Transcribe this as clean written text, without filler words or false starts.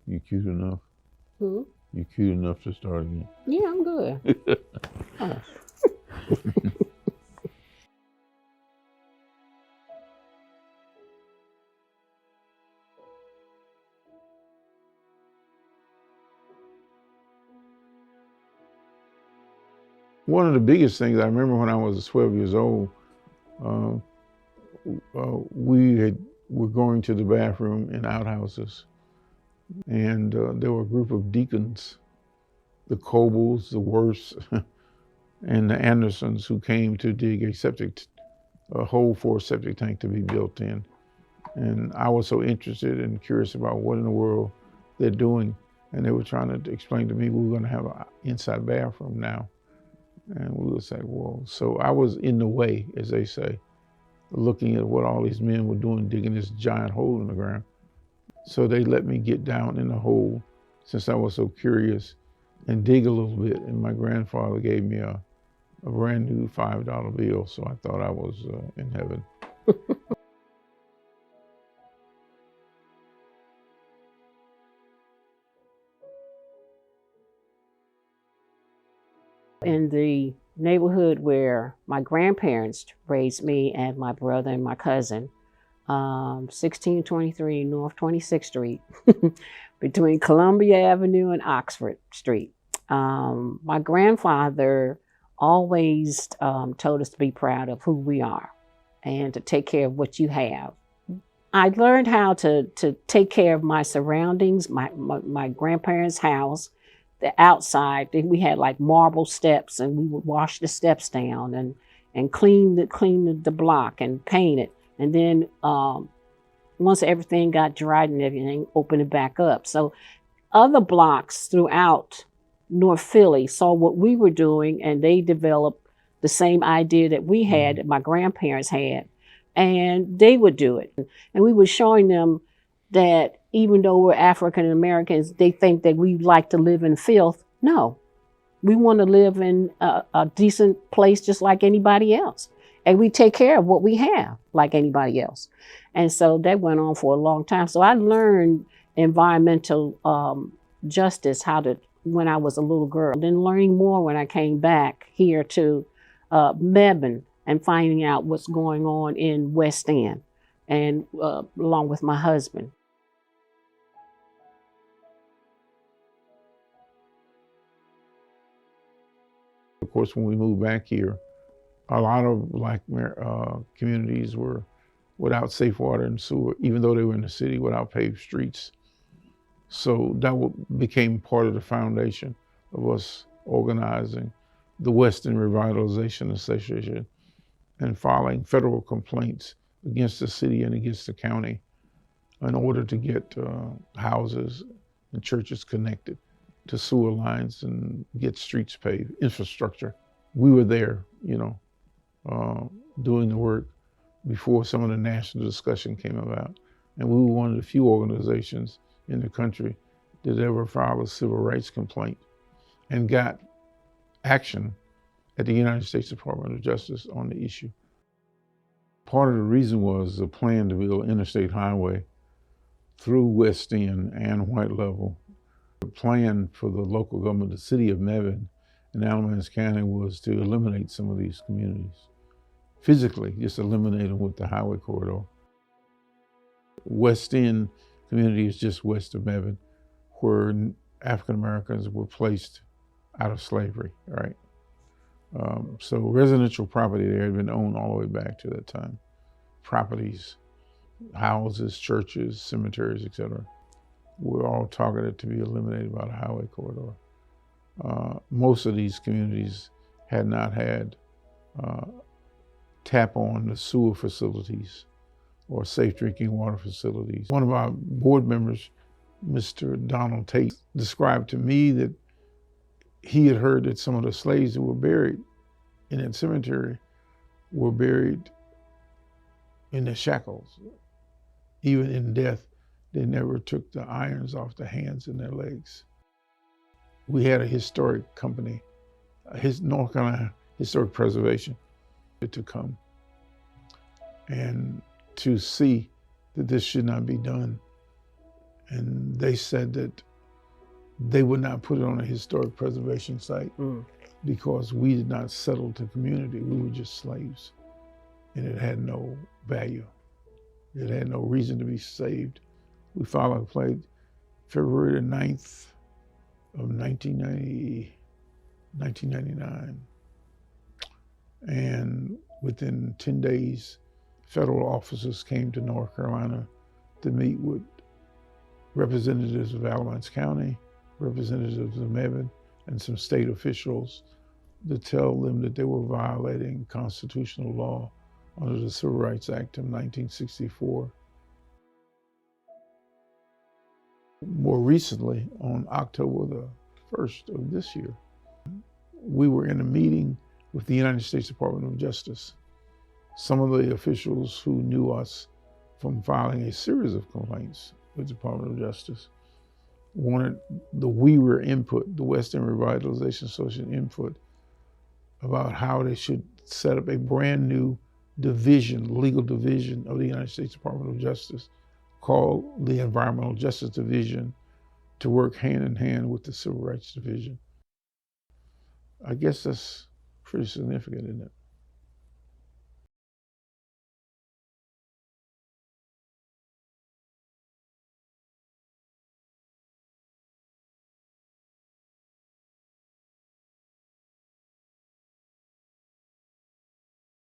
You cute enough? Hmm? You cute enough to start again? Yeah, I'm good. Oh. One of the biggest things I remember when I was 12 years old, uh, we were going to the bathroom in outhouses, and there were a group of deacons, the Cobles, the Worths, and the Andersons, who came to dig a hole for a septic tank to be built in. And I was so interested and curious about what in the world they're doing. And they were trying to explain to me we were going to have an inside bathroom now. And we was like, whoa. So I was in the way, as they say, looking at what all these men were doing, digging this giant hole in the ground. So they let me get down in the hole, since I was so curious, and dig a little bit. And my grandfather gave me a brand new $5 bill. So I thought I was in heaven. In the neighborhood where my grandparents raised me and my brother and my cousin, 1623 North 26th Street, between Columbia Avenue and Oxford Street. My grandfather always told us to be proud of who we are and to take care of what you have. I learned how to take care of my surroundings, my grandparents' house, the outside. We had like marble steps, and we would wash the steps down and clean the block and paint it. And then once everything got dried and everything, open it back up. So other blocks throughout North Philly saw what we were doing, and they developed the same idea that we had, that my grandparents had, and they would do it. And we were showing them that even though we're African Americans, they think that we like to live in filth. No, we want to live in a decent place just like anybody else. And we take care of what we have like anybody else. And so that went on for a long time. So I learned environmental justice when I was a little girl. Then learning more when I came back here to Mebane and finding out what's going on in West End, and along with my husband. Of course, when we moved back here, a lot of black communities were without safe water and sewer, even though they were in the city, without paved streets. So that became part of the foundation of us organizing the Western Revitalization Association and filing federal complaints against the city and against the county in order to get houses and churches connected to sewer lines and get streets paved, infrastructure. We were there, doing the work before some of the national discussion came about. And we were one of the few organizations in the country that ever filed a civil rights complaint and got action at the United States Department of Justice on the issue. Part of the reason was the plan to build an interstate highway through West End and White Level. The plan for the local government, the city of Mebane and Alamance County, was to eliminate some of these communities. Physically, just eliminate them with the highway corridor. West End community is just west of Mebane, where African Americans were placed out of slavery, right? So residential property there had been owned all the way back to that time. Properties, houses, churches, cemeteries, etc., were all targeted to be eliminated by the highway corridor. Most of these communities had not had tap on the sewer facilities or safe drinking water facilities. One of our board members, Mr. Donald Tate, described to me that he had heard that some of the slaves that were buried in that cemetery were buried in their shackles. Even in death, they never took the irons off their hands and their legs. We had a historic company, North Carolina Historic Preservation, to come and to see that this should not be done And they said that they would not put it on a historic preservation site because we did not settle the community. We were just slaves. And it had no value. It had no reason to be saved. We filed our plate February the 9th of 1999. And within 10 days, federal officers came to North Carolina to meet with representatives of Alamance County, representatives of Mebane, and some state officials to tell them that they were violating constitutional law under the Civil Rights Act of 1964. More recently, on October the 1st of this year, we were in a meeting with the United States Department of Justice. Some of the officials who knew us from filing a series of complaints with the Department of Justice wanted the WERA input, the Western Revitalization Association input, about how they should set up a brand new division, legal division of the United States Department of Justice called the Environmental Justice Division to work hand in hand with the Civil Rights Division. I guess that's pretty significant, isn't it?